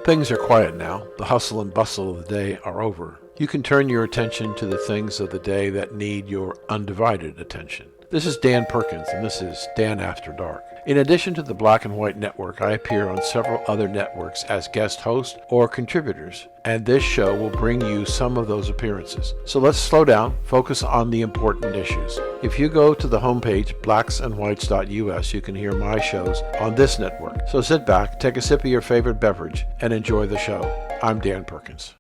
Things are quiet now. The hustle and bustle of the day are over. You can turn your attention to the things of the day that need your undivided attention. This is Dan Perkins, and this is Dan After Dark. In addition to the Black and White Network, I appear on several other networks as guest host or contributors, and this show will bring you some of those appearances. So let's slow down, focus on the important issues. If you go to the homepage, blacksandwhites.us, you can hear my shows on this network. So sit back, take a sip of your favorite beverage, and enjoy the show. I'm Dan Perkins.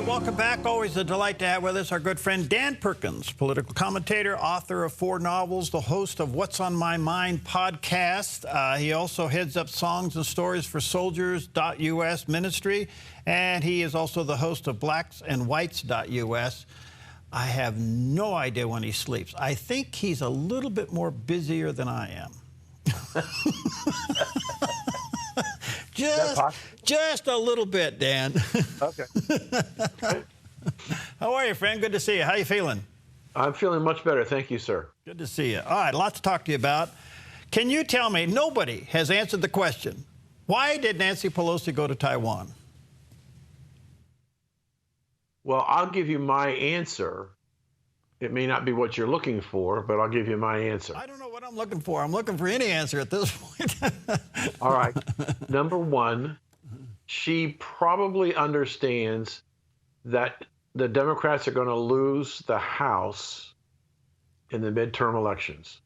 Welcome back. Always a delight to have with us our good friend Dan Perkins, political commentator, author of 4 novels, the host of What's on My Mind podcast. He also heads up Songs and Stories for Soldiers.us ministry, and he is also the host of blacksandwhites.us. I have no idea when he sleeps. I think he's a little bit more busier than I am. Just a little bit, Dan. Okay. How are you, friend? Good to see you. How you feeling? I'm feeling much better. Thank you, sir. Good to see you. All right, lots to talk to you about. Can you tell me, nobody has answered the question, why did Nancy Pelosi go to Taiwan? Well, I'll give you my answer. It may not be what you're looking for, but I'll give you my answer. I don't know what I'm looking for. I'm looking for any answer at this point. All right. Number one, she probably understands that the Democrats are going to lose the House in the midterm elections,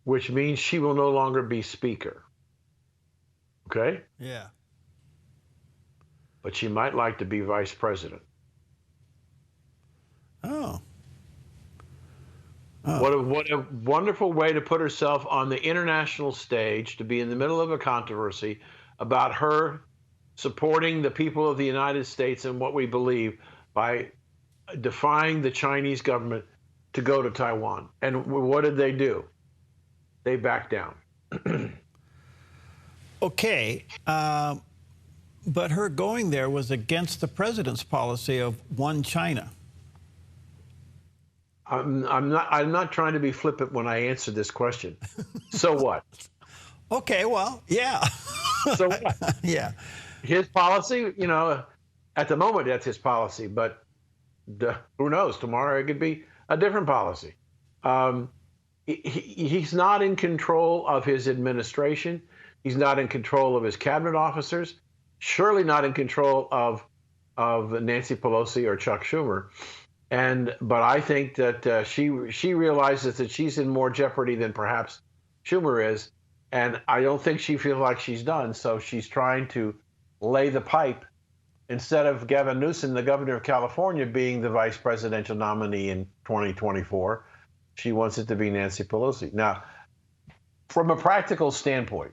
which means she will no longer be Speaker. Okay? Yeah. But she might like to be Vice President. Oh. What a wonderful way to put herself on the international stage, to be in the middle of a controversy about her supporting the people of the United States and what we believe by defying the Chinese government to go to Taiwan. And what did they do? They backed down. Okay. But her going there was against the president's policy of one China. I'm not trying to be flippant when I answer this question. So what? Okay, well, yeah. So what? Yeah. His policy, at the moment that's his policy, but who knows? Tomorrow it could be a different policy. He's not in control of his administration. He's not in control of his cabinet officers. Surely not in control of Nancy Pelosi or Chuck Schumer. But I think that she realizes that she's in more jeopardy than perhaps Schumer is, and I don't think she feels like she's done. So she's trying to lay the pipe instead of Gavin Newsom, the governor of California, being the vice presidential nominee in 2024. She wants it to be Nancy Pelosi. Now, from a practical standpoint,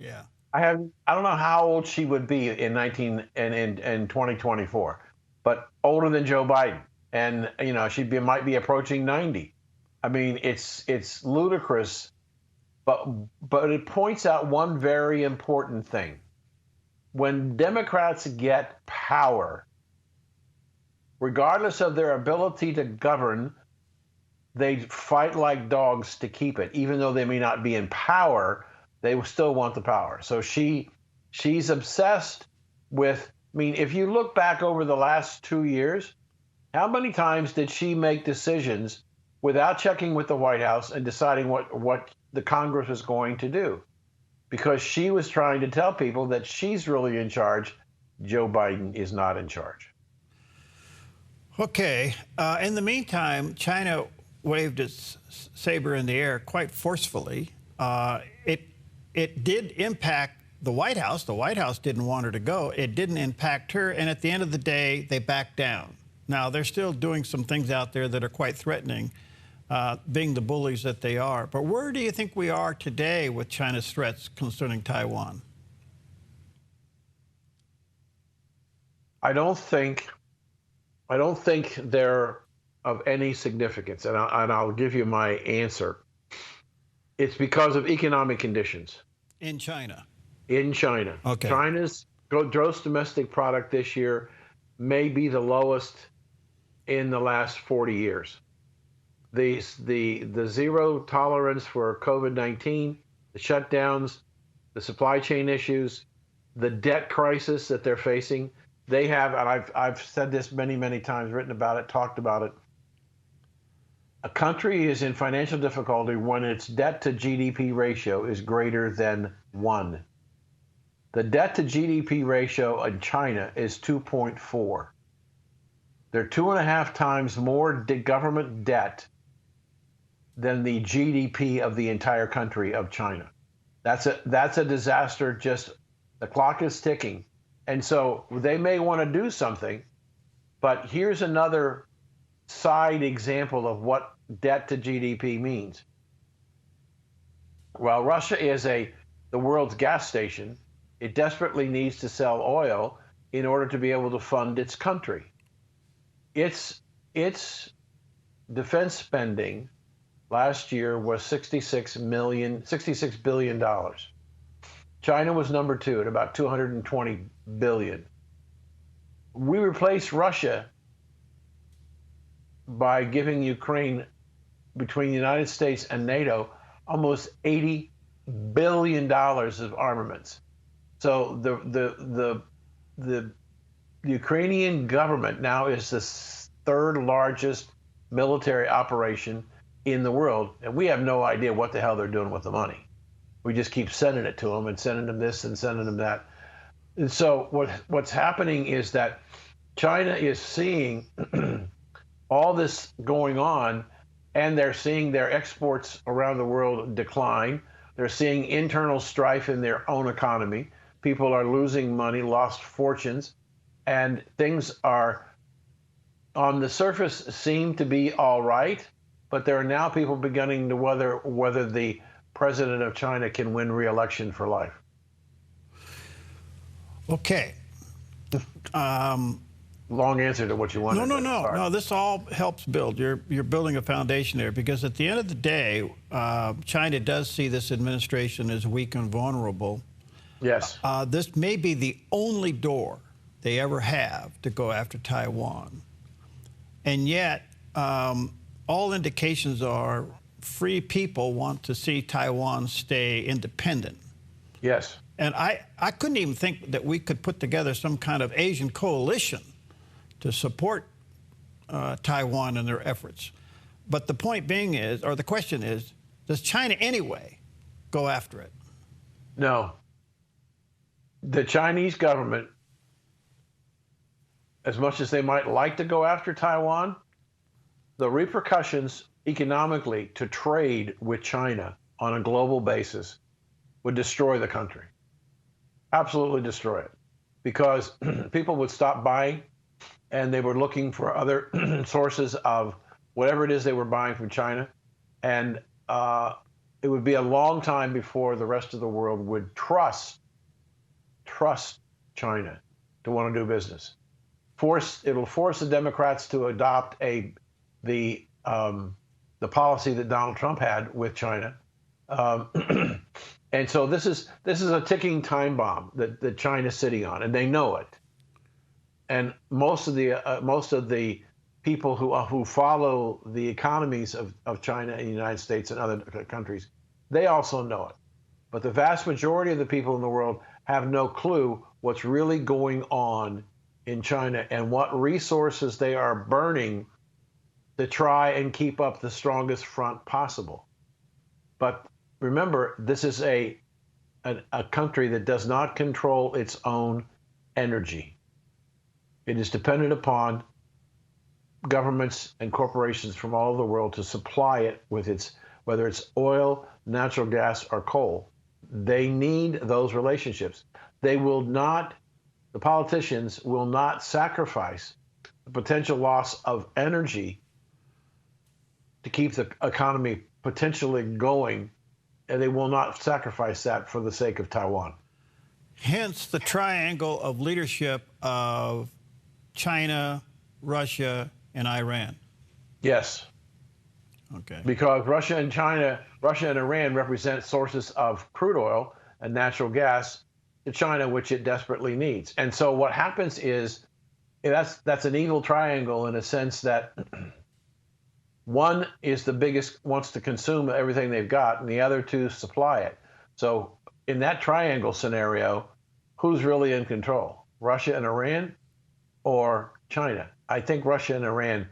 yeah, I don't know how old she would be in 2024, but older than Joe Biden. And, she might be approaching 90. I mean, it's ludicrous, but it points out one very important thing. When Democrats get power, regardless of their ability to govern, they fight like dogs to keep it. Even though they may not be in power, they still want the power. So she's obsessed with, if you look back over the last 2 years, how many times did she make decisions without checking with the White House and deciding what the Congress was going to do? Because she was trying to tell people that she's really in charge. Joe Biden is not in charge. Okay. In the meantime, China waved its saber in the air quite forcefully. It did impact the White House. The White House didn't want her to go. It didn't impact her. And at the end of the day, they backed down. Now, they're still doing some things out there that are quite threatening, being the bullies that they are. But where do you think we are today with China's threats concerning Taiwan? I don't think they're of any significance, and I'll give you my answer. It's because of economic conditions. In China? In China. Okay. China's gross domestic product this year may be the lowest in the last 40 years. the zero tolerance for COVID-19, the shutdowns, the supply chain issues, the debt crisis that they're facing. They have, and I've said this many times, written about it, talked about it. A country is in financial difficulty when its debt to GDP ratio is greater than 1. The debt to GDP ratio in China is 2.4. They're 2.5 times more government debt than the GDP of the entire country of China. That's a disaster. Just the clock is ticking. And so they may want to do something, but here's another side example of what debt to GDP means. While Russia is the world's gas station, it desperately needs to sell oil in order to be able to fund its country. Its defense spending last year was $66 billion. China was number 2 at about $220 billion. We replaced Russia by giving Ukraine, between the United States and NATO, almost $80 billion of armaments. So the Ukrainian government now is the 3rd largest military operation in the world, and we have no idea what the hell they're doing with the money. We just keep sending it to them and sending them this and sending them that. And so what's happening is that China is seeing all this going on, and they're seeing their exports around the world decline. They're seeing internal strife in their own economy. People are losing money, lost fortunes, and things are, on the surface, seem to be all right, but there are now people beginning to whether the president of China can win re-election for life. Okay. Long answer to what you wanted. No. This all helps build. You're building a foundation there, because at the end of the day, China does see this administration as weak and vulnerable. Yes. This may be the only door they ever have to go after Taiwan. And yet, all indications are free people want to see Taiwan stay independent. Yes. And I couldn't even think that we could put together some kind of Asian coalition to support Taiwan in their efforts. But the point being is, or the question is, does China anyway go after it? No. The Chinese government, as much as they might like to go after Taiwan, the repercussions economically to trade with China on a global basis would destroy the country. Absolutely destroy it. Because people would stop buying, and they were looking for other sources of whatever it is they were buying from China. And it would be a long time before the rest of the world would trust China to want to do business. It'll force the Democrats to adopt the policy that Donald Trump had with China. And so this is a ticking time bomb that China's sitting on, and they know it. And most of the people who follow the economies of China and the United States and other countries, they also know it. But the vast majority of the people in the world have no clue what's really going on in China and what resources they are burning to try and keep up the strongest front possible. But remember, this is a country that does not control its own energy. It is dependent upon governments and corporations from all over the world to supply it with whether it's oil, natural gas, or coal. They need those relationships. The politicians will not sacrifice the potential loss of energy to keep the economy potentially going, and they will not sacrifice that for the sake of Taiwan. Hence the triangle of leadership of China, Russia, and Iran. Yes. Okay. Because Russia and Iran represent sources of crude oil and natural gas to China, which it desperately needs. And so what happens is that's an evil triangle in a sense that One is the biggest, wants to consume everything they've got, and the other two supply it. So in that triangle scenario, who's really in control? Russia and Iran or China? I think Russia and Iran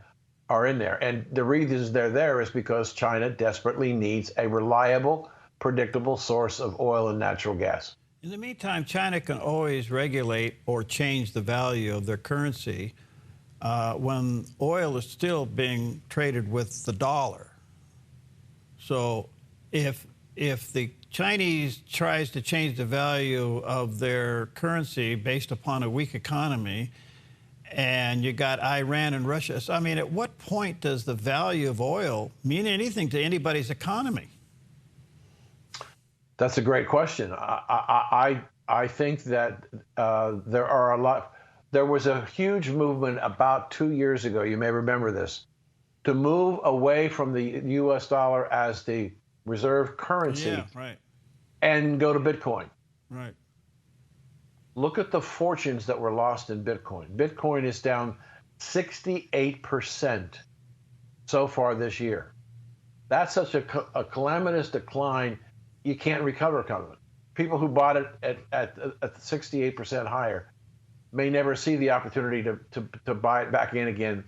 are in there. And the reasons they're there is because China desperately needs a reliable, predictable source of oil and natural gas. In the meantime, China can always regulate or change the value of their currency when oil is still being traded with the dollar. So if the Chinese tries to change the value of their currency based upon a weak economy, and you got Iran and Russia, so, I mean, at what point does the value of oil mean anything to anybody's economy? That's a great question. I think that there are a lot. There was a huge movement about 2 years ago, you may remember this, to move away from the US dollar as the reserve currency, Yeah, right. and go to Bitcoin. Right. Look at the fortunes that were lost in Bitcoin. Bitcoin is down 68% so far this year. That's such a calamitous decline, you can't recover from it. People who bought it at 68% higher may never see the opportunity to buy it back in again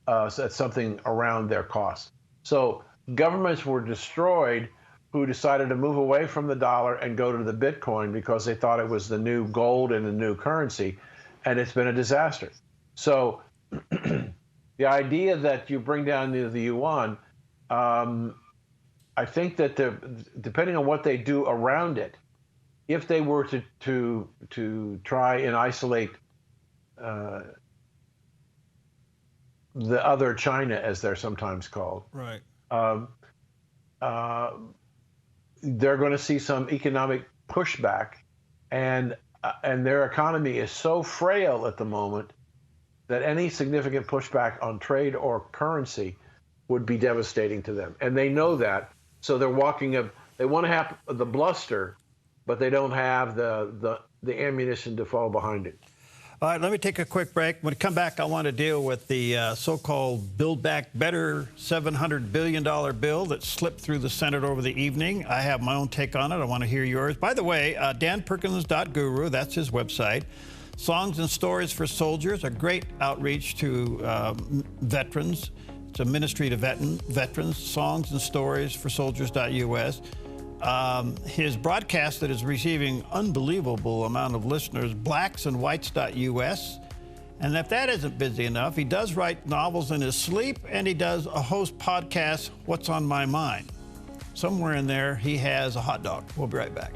at something around their cost. So governments were destroyed who decided to move away from the dollar and go to the Bitcoin because they thought it was the new gold and the new currency, and it's been a disaster. So the idea that you bring down the yuan, I think that depending on what they do around it, if they were to try and isolate the other China, as they're sometimes called, Right. They're going to see some economic pushback, and their economy is so frail at the moment that any significant pushback on trade or currency would be devastating to them, and they know that. So they're walking up. They want to have the bluster, but they don't have the ammunition to fall behind it. All right, let me take a quick break. When we come back, I want to deal with the so-called Build Back Better $700 billion bill that slipped through the Senate over the evening. I have my own take on it. I want to hear yours. By the way, danperkins.guru, that's his website. Songs and Stories for Soldiers, a great outreach to veterans. It's a ministry to veterans, Songs and Stories for Soldiers.us. His broadcast that is receiving unbelievable amount of listeners, blacksandwhites.us. And if that isn't busy enough, he does write novels in his sleep, and he does a host podcast, What's on My Mind. Somewhere in there, he has a hot dog. We'll be right back.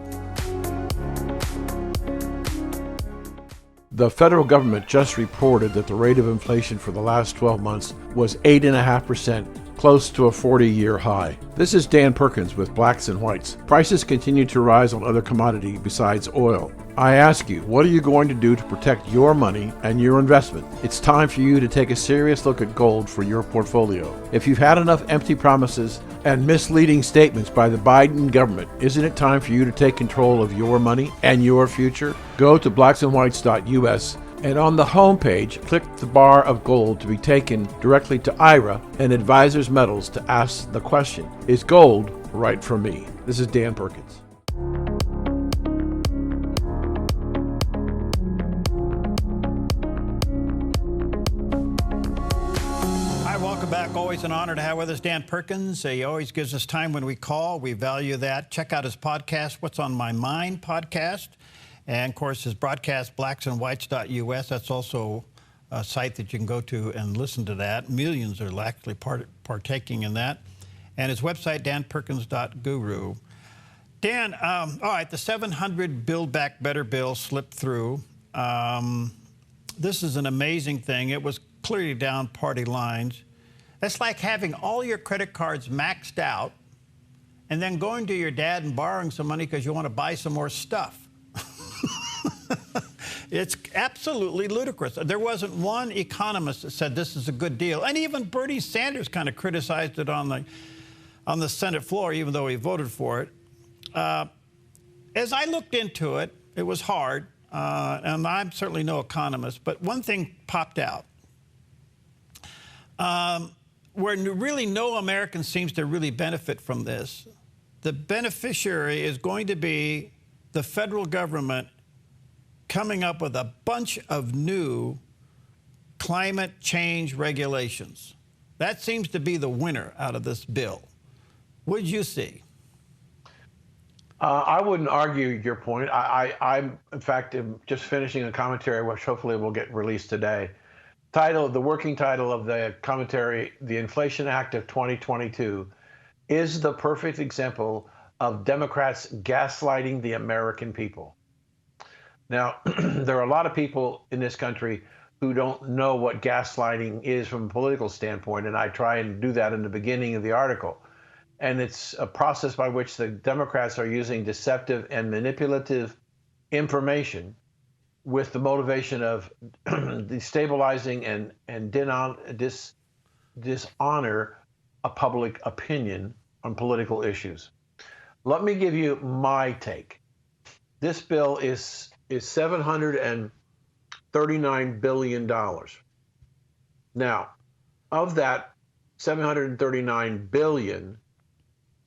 The federal government just reported that the rate of inflation for the last 12 months was 8.5%, close to a 40-year high. This is Dan Perkins with Blacks and Whites. Prices continue to rise on other commodities besides oil. I ask you, what are you going to do to protect your money and your investment? It's time for you to take a serious look at gold for your portfolio. If you've had enough empty promises and misleading statements by the Biden government, isn't it time for you to take control of your money and your future? Go to blacksandwhites.us, and on the homepage, click the bar of gold to be taken directly to IRA and Advisors Metals to ask the question, is gold right for me? This is Dan Perkins. Back. Always an honor to have with us Dan Perkins. He always gives us time when we call. We value that. Check out his podcast, What's on My Mind podcast. And, of course, his broadcast, blacksandwhites.us. That's also a site that you can go to and listen to that. Millions are actually partaking in that. And his website, danperkins.guru. Dan, all right, the 700 Build Back Better bill slipped through. This is an amazing thing. It was clearly down party lines. That's like having all your credit cards maxed out and then going to your dad and borrowing some money because you want to buy some more stuff. It's absolutely ludicrous. There wasn't one economist that said this is a good deal. And even Bernie Sanders kind of criticized it on the Senate floor, even though he voted for it. As I looked into it, it was hard. And I'm certainly no economist, but one thing popped out. where really no American seems to really benefit from this. The beneficiary is going to be the federal government coming up with a bunch of new climate change regulations. That seems to be the winner out of this bill. What did you see? I wouldn't argue your point. I'm, in fact, just finishing a commentary, which hopefully will get released today. The working title of the commentary, The Inflation Act of 2022, is the perfect example of Democrats gaslighting the American people. Now, there are a lot of people in this country who don't know what gaslighting is from a political standpoint, and I try and do that in the beginning of the article. And it's a process by which the Democrats are using deceptive and manipulative information with the motivation of destabilizing and dishonor a public opinion on political issues. Let me give you my take. This bill is $739 billion. Now, of that $739 billion,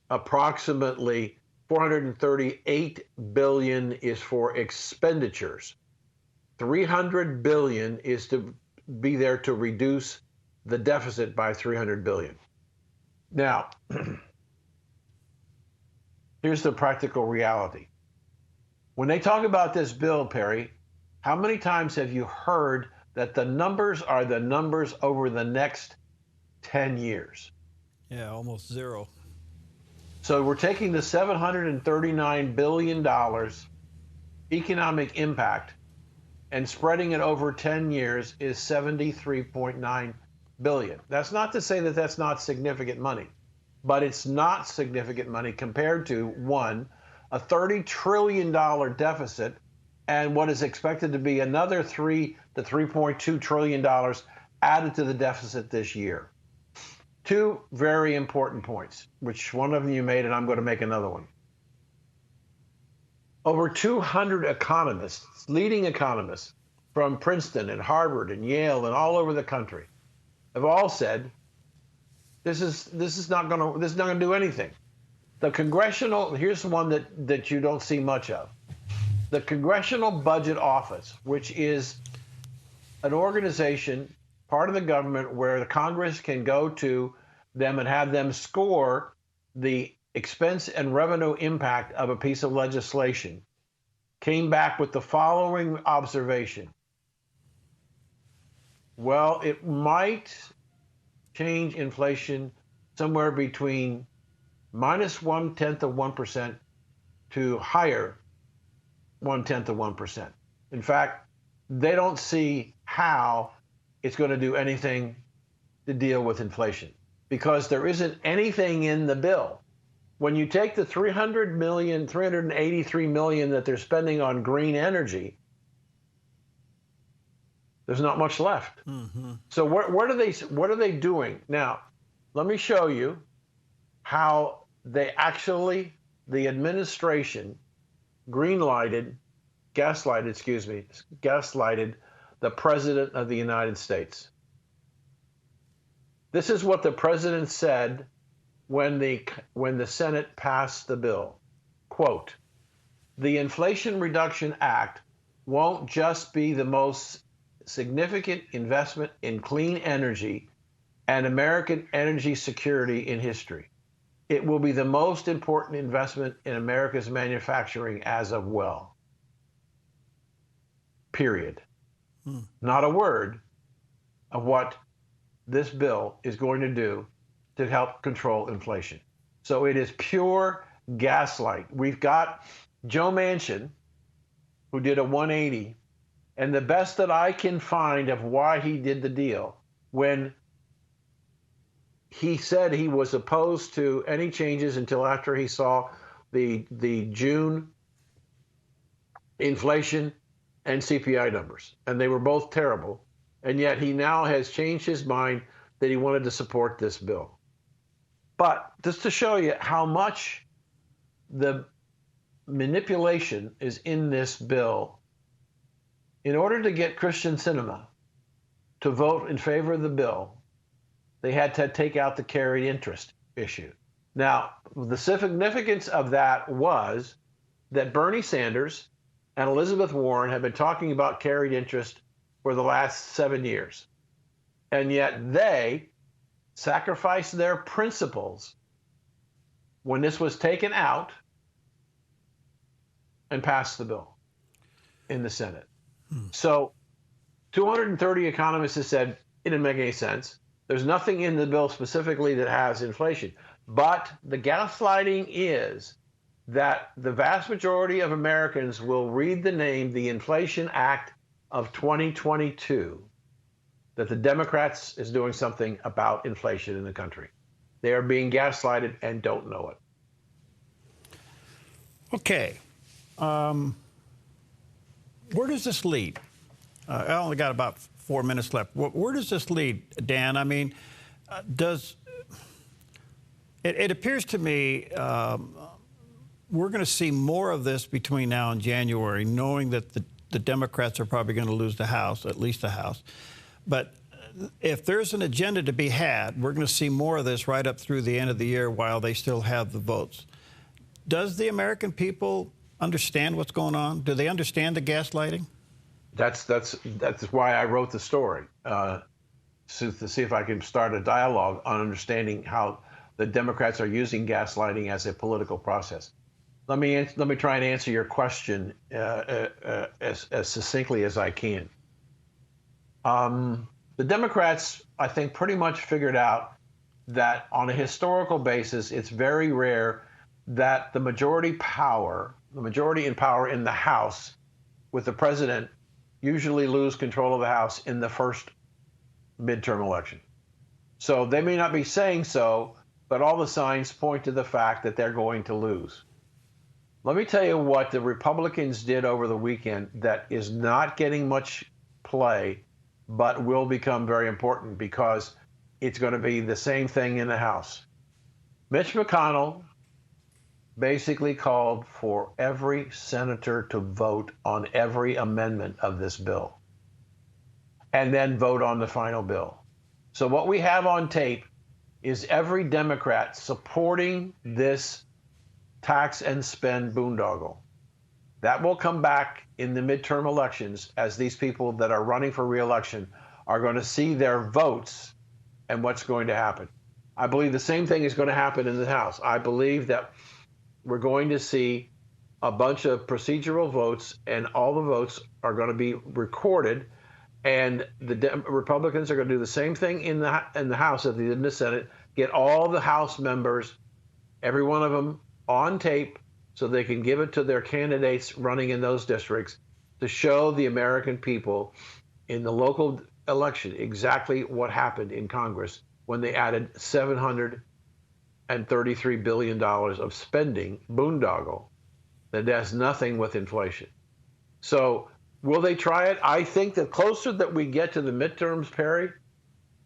approximately $438 billion is for expenditures. $300 billion is to be there to reduce the deficit by $300 billion. Now, here's the practical reality. When they talk about this bill, Perry, how many times have you heard that the numbers are the numbers over the next 10 years? Yeah, almost zero. So we're taking the $739 billion economic impact and spreading it over 10 years is $73.9 billion. That's not to say that that's not significant money, but it's not significant money compared to, one, a $30 trillion deficit and what is expected to be another $3 to $3.2 trillion added to the deficit this year. Two very important points, which one of you made, and I'm going to make another one. Over 200 economists, leading economists from Princeton and Harvard and Yale and all over the country, have all said this is not going to do anything. The congressional, here's one that you don't see much of. The Congressional Budget Office, which is an organization, part of the government, where the Congress can go to them and have them score the expense and revenue impact of a piece of legislation, came back with the following observation. Well, it might change inflation somewhere between minus 0.1% to higher 0.1%. In fact, they don't see how it's going to do anything to deal with inflation because there isn't anything in the bill. When you take the $383 million that they're spending on green energy, there's not much left. Mm-hmm. So what are they doing? Now, let me show you how they actually, the administration gaslighted the President of the United States. This is what the President said when the Senate passed the bill. Quote, "The Inflation Reduction Act won't just be the most significant investment in clean energy and American energy security in history. It will be the most important investment in America's manufacturing as of well." Period. Not a word of what this bill is going to do to help control inflation. So it is pure gaslight. We've got Joe Manchin, who did a 180, and the best that I can find of why he did the deal, when he said he was opposed to any changes until after he saw the June inflation and CPI numbers, and they were both terrible, and yet he now has changed his mind that he wanted to support this bill. But just to show you how much the manipulation is in this bill, in order to get Christian Sinema to vote in favor of the bill, they had to take out the carried interest issue. Now, the significance of that was that Bernie Sanders and Elizabeth Warren have been talking about carried interest for the last 7 years. And yet they sacrificed their principles when this was taken out and passed the bill in the Senate. So 230 economists have said it didn't make any sense. There's nothing in the bill specifically that has inflation. But the gaslighting is that the vast majority of Americans will read the name, the Inflation Act of 2022, that the Democrats is doing something about inflation in the country. They are being gaslighted and don't know it. Okay. Where does this lead? I only got about 4 minutes left. Where does this lead, Dan? I mean, it appears to me we're going to see more of this between now and January, knowing that the Democrats are probably going to lose the House, at least the House. But if there's an agenda to be had, we're going to see more of this right up through the end of the year while they still have the votes. Does the American people understand what's going on? Do they understand the gaslighting? That's why I wrote the story, to see if I can start a dialogue on understanding how the Democrats are using gaslighting as a political process. Let me try and answer your question as succinctly as I can. The Democrats, I think, pretty much figured out that on a historical basis, it's very rare that the majority in power in the House with the president usually lose control of the House in the first midterm election. So they may not be saying so, but all the signs point to the fact that they're going to lose. Let me tell you what the Republicans did over the weekend that is not getting much play, but will become very important because it's going to be the same thing in the House. Mitch McConnell basically called for every senator to vote on every amendment of this bill and then vote on the final bill. So what we have on tape is every Democrat supporting this tax and spend boondoggle. That will come back in the midterm elections as these people that are running for re-election are going to see their votes and what's going to happen. I believe the same thing is going to happen in the House. I believe that we're going to see a bunch of procedural votes, and all the votes are going to be recorded, and the Republicans are going to do the same thing in the House as they did in the Senate, get all the House members, every one of them, on tape so they can give it to their candidates running in those districts to show the American people in the local election exactly what happened in Congress when they added $733 billion of spending boondoggle that has nothing with inflation. So will they try it? I think the closer that we get to the midterms, Perry,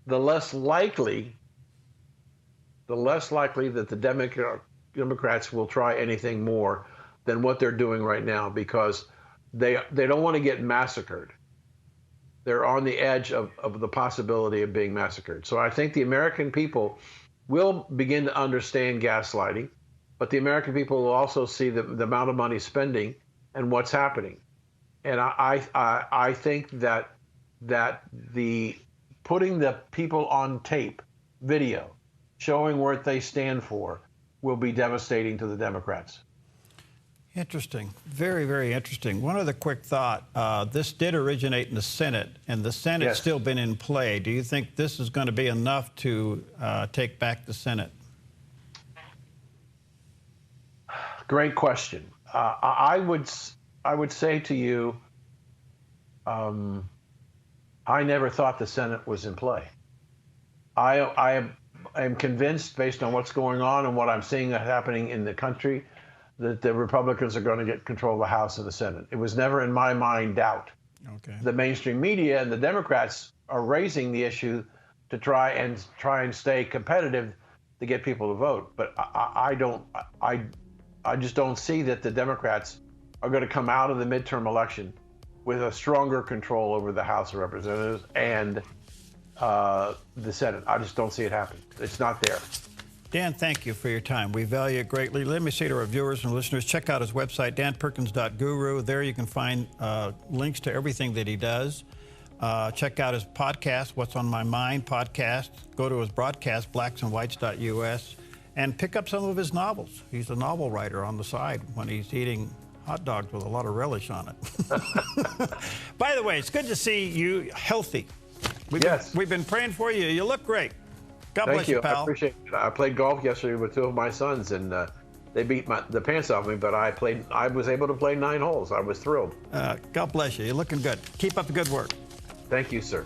the less likely that the Democrats will try anything more than what they're doing right now because they don't want to get massacred. They're on the edge of the possibility of being massacred. So I think the American people will begin to understand gaslighting, but the American people will also see the amount of money spending and what's happening. And I think that the putting the people on tape, video, showing what they stand for, will be devastating to the Democrats. Interesting. Very, very interesting. One other quick thought. This did originate in the Senate, and the Senate's still been in play. Do you think this is going to be enough to take back the Senate? Great question. I would say to you, I never thought the Senate was in play. I am convinced, based on what's going on and what I'm seeing happening in the country, that the Republicans are going to get control of the House and the Senate. It was never in my mind doubt. Okay. The mainstream media and the Democrats are raising the issue to try and stay competitive to get people to vote. But I just don't see that the Democrats are going to come out of the midterm election with a stronger control over the House of Representatives and the Senate. I just don't see it happen. It's not there. Dan, thank you for your time. We value it greatly. Let me say to our viewers and listeners, check out his website, danperkins.guru. There you can find links to everything that he does. Check out his podcast, What's on My Mind podcast. Go to his broadcast, blacksandwhites.us, and pick up some of his novels. He's a novel writer on the side when he's eating hot dogs with a lot of relish on it. By the way, it's good to see you healthy. We've been praying for you. You look great. God bless you, pal. I appreciate it. I played golf yesterday with two of my sons, and they beat the pants off me, but I was able to play 9 holes. I was thrilled. God bless you. You're looking good. Keep up the good work. Thank you, sir.